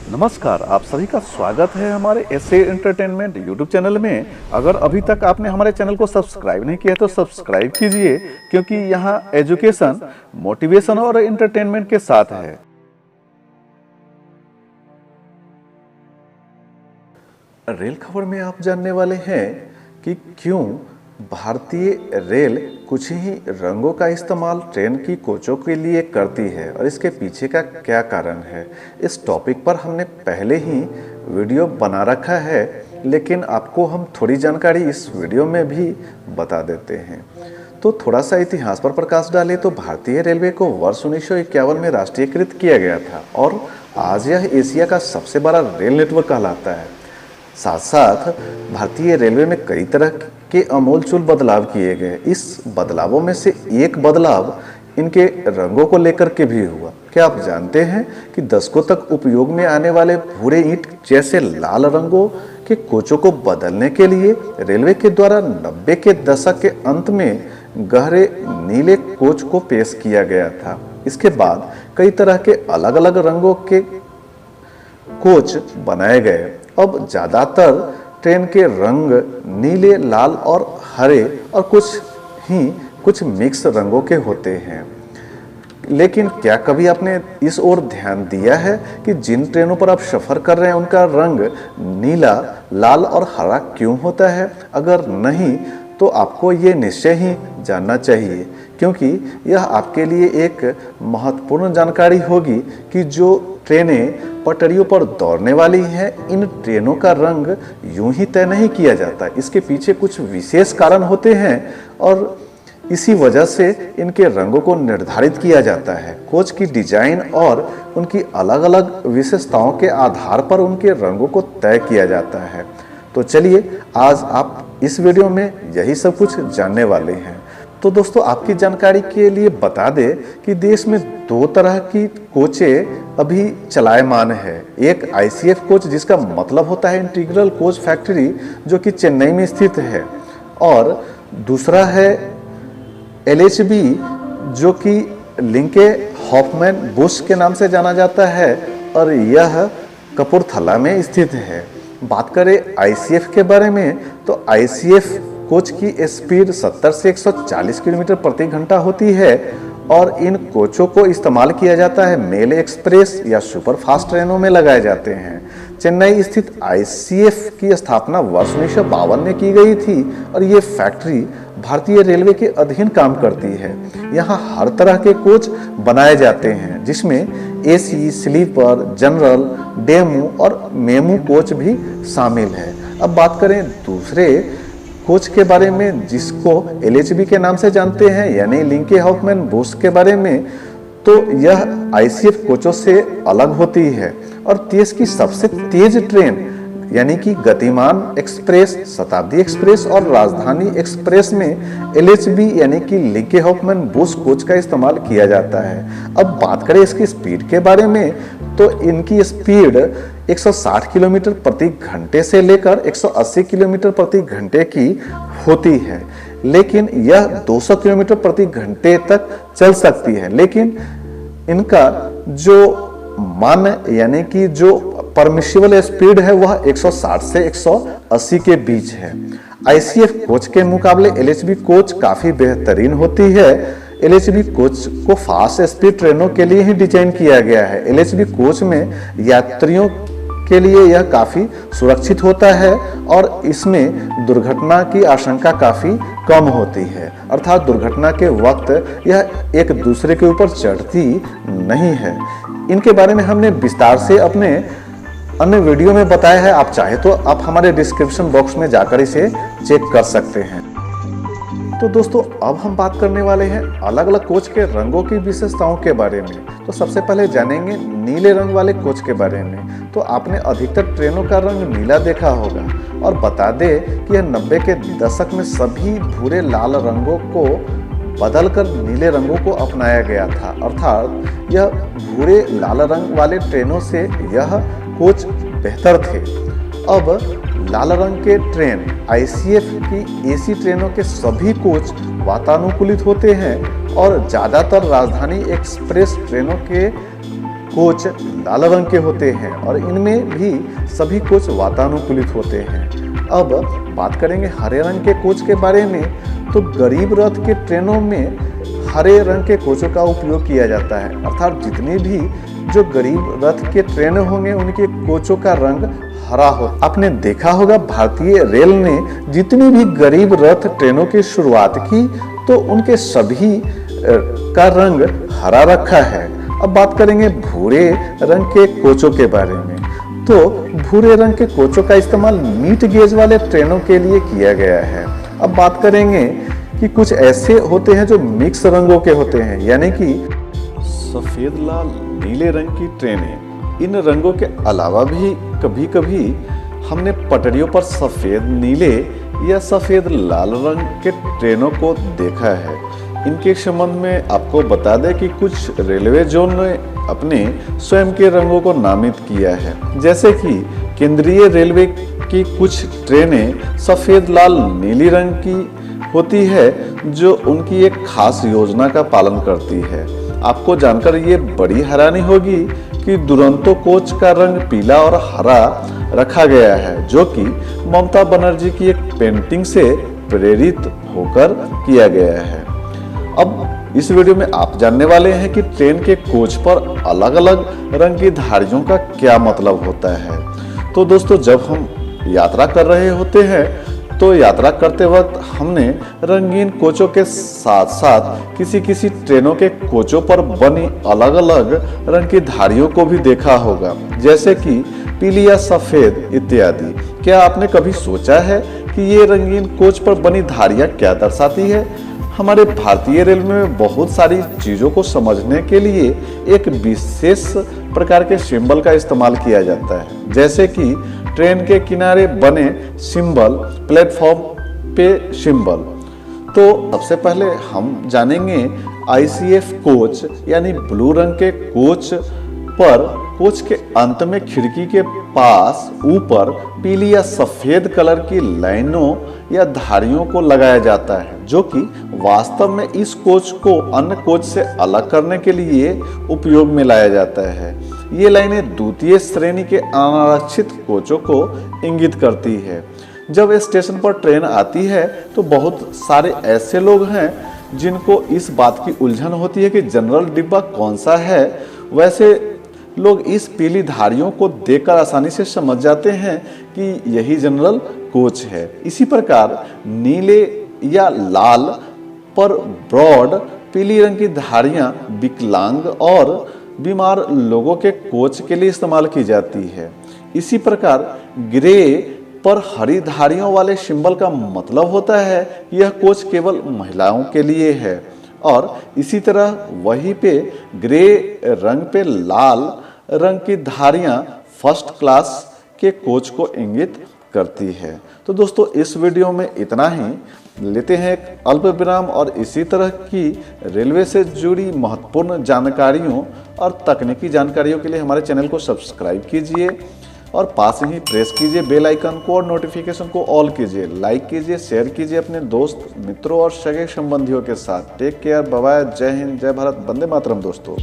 नमस्कार, आप सभी का स्वागत है हमारे एसए एंटरटेनमेंट यूट्यूब चैनल में। अगर अभी तक आपने हमारे चैनल को सब्सक्राइब नहीं किया तो सब्सक्राइब कीजिए, क्योंकि यहाँ एजुकेशन, मोटिवेशन और एंटरटेनमेंट के साथ है। रेल खबर में आप जानने वाले हैं कि क्यों भारतीय रेल कुछ ही रंगों का इस्तेमाल ट्रेन की कोचों के लिए करती है और इसके पीछे का क्या कारण है। इस टॉपिक पर हमने पहले ही वीडियो बना रखा है, लेकिन आपको हम थोड़ी जानकारी इस वीडियो में भी बता देते हैं। तो थोड़ा सा इतिहास पर प्रकाश डालें तो भारतीय रेलवे को वर्ष 1951 में राष्ट्रीयकृत किया गया था और आज यह एशिया का सबसे बड़ा रेल नेटवर्क कहलाता है। साथ साथ भारतीय रेलवे में कई तरह के आमूलचूल बदलाव किए गए। इस बदलावों में से एक बदलाव इनके रंगों को लेकर के भी हुआ। क्या आप जानते हैं कि दशकों तक उपयोग में आने वाले भूरे ईंट जैसे लाल रंगों के कोचों को बदलने के लिए रेलवे के द्वारा 90 के दशक के अंत में गहरे नीले कोच को पेश किया गया था। इसके बाद कई तरह के अलग अलग रंगों के कोच बनाए गए। अब ज़्यादातर ट्रेन के रंग नीले, लाल और हरे और कुछ मिक्स रंगों के होते हैं। लेकिन क्या कभी आपने इस ओर ध्यान दिया है कि जिन ट्रेनों पर आप सफ़र कर रहे हैं उनका रंग नीला, लाल और हरा क्यों होता है? अगर नहीं तो आपको ये निश्चय ही जानना चाहिए, क्योंकि यह आपके लिए एक महत्वपूर्ण जानकारी होगी कि जो ट्रेनें पटरियों पर दौड़ने वाली हैं, इन ट्रेनों का रंग यूं ही तय नहीं किया जाता। इसके पीछे कुछ विशेष कारण होते हैं और इसी वजह से इनके रंगों को निर्धारित किया जाता है। कोच की डिजाइन और उनकी अलग अलग विशेषताओं के आधार पर उनके रंगों को तय किया जाता है। तो चलिए आज आप इस वीडियो में यही सब कुछ जानने वाले हैं। तो दोस्तों, आपकी जानकारी के लिए बता दें कि देश में दो तरह की कोचें अभी चलायमान है। एक आईसीएफ कोच, जिसका मतलब होता है इंटीग्रल कोच फैक्ट्री, जो कि चेन्नई में स्थित है, और दूसरा है एलएचबी, जो कि लिंके हॉफमैन बुश के नाम से जाना जाता है और यह कपूरथला में स्थित है। बात करें आईसीएफ के बारे में तो आईसीएफ कोच की स्पीड 70 से 140 किलोमीटर प्रति घंटा होती है और इन कोचों को इस्तेमाल किया जाता है मेल एक्सप्रेस या सुपर फास्ट ट्रेनों में लगाए जाते हैं। चेन्नई स्थित आईसीएफ की स्थापना वर्ष 1952 में की गई थी और ये फैक्ट्री भारतीय रेलवे के अधीन काम करती है। यहाँ हर तरह के कोच बनाए जाते हैं, जिसमें एसी, स्लीपर, जनरल, डेमू और मेमू कोच भी शामिल है। अब बात करें दूसरे कोच के बारे में, जिसको एलएचबी के नाम से जानते हैं, यानी लिंके हॉफमैन बुश के बारे में, तो यह आईसीएफ कोचों से अलग होती है और देश की सबसे तेज ट्रेन यानी कि गतिमान एक्सप्रेस, शताब्दी एक्सप्रेस और राजधानी एक्सप्रेस में एलएचबी यानी कि लिंके हॉफमैन बुश कोच का इस्तेमाल किया जाता है। अब बात करें इसकी स्पीड के बारे में तो इनकी स्पीड 160 किलोमीटर प्रति घंटे से लेकर 180 किलोमीटर प्रति घंटे की होती है, लेकिन यह 200 किलोमीटर प्रति घंटे तक चल सकती है। लेकिन इनका जो यानी कि जो परमिशिबल स्पीड है वह 160 से 180 के बीच है। आईसीएफ कोच के मुकाबले एलएचबी कोच काफी बेहतरीन होती है। एलएचबी कोच को फास्ट स्पीड ट्रेनों के लिए ही डिजाइन किया गया है। एलएचबी कोच में यात्रियों के लिए यह काफी सुरक्षित होता है और इसमें दुर्घटना की आशंका काफी कम होती है, अर्थात दुर्घटना के वक्त यह एक दूसरे के ऊपर चढ़ती नहीं है। इनके बारे में हमने विस्तार से अपने अन्य वीडियो में बताया है। आप चाहे तो आप हमारे डिस्क्रिप्शन बॉक्स में जाकर इसे चेक कर सकते हैं। तो दोस्तों, अब हम बात करने वाले हैं अलग अलग कोच के रंगों की विशेषताओं के बारे में। तो सबसे पहले जानेंगे नीले रंग वाले कोच के बारे में। तो आपने अधिकतर ट्रेनों का रंग नीला देखा होगा और बता दें कि यह 90 के दशक में सभी भूरे लाल रंगों को बदलकर नीले रंगों को अपनाया गया था, अर्थात यह भूरे लाल रंग वाले ट्रेनों से यह कोच बेहतर थे। अब लाल रंग के ट्रेन आईसीएफ की एसी ट्रेनों के सभी कोच वातानुकूलित होते हैं और ज़्यादातर राजधानी एक्सप्रेस ट्रेनों के कोच लाल रंग के होते हैं और इनमें भी सभी कोच वातानुकूलित होते हैं। अब बात करेंगे हरे रंग के कोच के बारे में, तो गरीब रथ के ट्रेनों में हरे रंग के कोचों का उपयोग किया जाता है, अर्थात जितनी भी जो गरीब रथ के ट्रेन होंगे उनके कोचों का रंग हरा हो। आपने देखा होगा भारतीय रेल ने जितनी भी गरीब रथ ट्रेनों की शुरुआत की तो उनके सभी का रंग हरा रखा है। अब बात करेंगे भूरे रंग के कोचों के बारे में, तो भूरे रंग के कोचों का इस्तेमाल मीट गेज वाले ट्रेनों के लिए किया गया है। अब बात करेंगे कि कुछ ऐसे होते हैं जो मिक्स रंगों के होते हैं, यानी कि सफेद लाल नीले रंग की ट्रेनें। इन रंगों के अलावा भी कभी कभी हमने पटरियों पर सफेद नीले या सफेद लाल रंग के ट्रेनों को देखा है। इनके संबंध में आपको बता दें कि कुछ रेलवे जोन ने अपने स्वयं के रंगों को नामित किया है, जैसे कि केंद्रीय रेलवे की कुछ ट्रेनें सफेद लाल नीली रंग की होती है जो उनकी एक खास योजना का पालन करती है। आपको जानकर ये बड़ी हैरानी होगी कि दुरंतो कोच का रंग पीला और हरा रखा गया है, जो कि ममता बनर्जी की एक पेंटिंग से प्रेरित होकर किया गया है। अब इस वीडियो में आप जानने वाले हैं कि ट्रेन के कोच पर अलग अलग रंग की धारियों का क्या मतलब होता है। तो दोस्तों, जब हम यात्रा कर रहे होते हैं तो यात्रा करते वक्त हमने रंगीन कोचों के साथ साथ किसी ट्रेनों के कोचों पर बनी अलग अलग रंग की धारियों को भी देखा होगा, जैसे कि पीली या सफेद इत्यादि। क्या आपने कभी सोचा है कि ये रंगीन कोच पर बनी धारियां क्या दर्शाती है? हमारे भारतीय रेलवे में बहुत सारी चीजों को समझने के लिए एक विशेष प्रकार के सिंबल का इस्तेमाल किया जाता है, जैसे कि ट्रेन के किनारे बने सिंबल, प्लेटफॉर्म पे सिंबल। तो सबसे पहले हम जानेंगे ICF कोच यानी ब्लू रंग के कोच पर कोच के अंत में खिड़की के पास ऊपर पीली या सफेद कलर की लाइनों या धारियों को लगाया जाता है, जो कि वास्तव में इस कोच को अन्य कोच से अलग करने के लिए उपयोग में लाया जाता है। ये लाइनें द्वितीय श्रेणी के अनारक्षित कोचों को इंगित करती है। जब स्टेशन पर ट्रेन आती है तो बहुत सारे ऐसे लोग हैं जिनको इस बात की उलझन होती है कि जनरल डिब्बा कौन सा है। वैसे लोग इस पीली धारियों को देखकर आसानी से समझ जाते हैं कि यही जनरल कोच है। इसी प्रकार नीले या लाल पर ब्रॉड पीली रंग की धारियां विकलांग और बीमार लोगों के कोच के लिए इस्तेमाल की जाती है। इसी प्रकार ग्रे पर हरी धारियों वाले सिंबल का मतलब होता है यह कोच केवल महिलाओं के लिए है, और इसी तरह वहीं पे ग्रे रंग पे लाल रंग की धारियां फर्स्ट क्लास के कोच को इंगित करती है। तो दोस्तों, इस वीडियो में इतना ही। लेते हैं एक अल्प विराम और इसी तरह की रेलवे से जुड़ी महत्वपूर्ण जानकारियों और तकनीकी जानकारियों के लिए हमारे चैनल को सब्सक्राइब कीजिए और पास ही प्रेस कीजिए बेल आइकन को और नोटिफिकेशन को ऑल कीजिए। लाइक कीजिए, शेयर कीजिए अपने दोस्त मित्रों और सगे संबंधियों के साथ। टेक केयर, बाय बाय, जय हिंद, जय भारत, वंदे मातरम दोस्तों।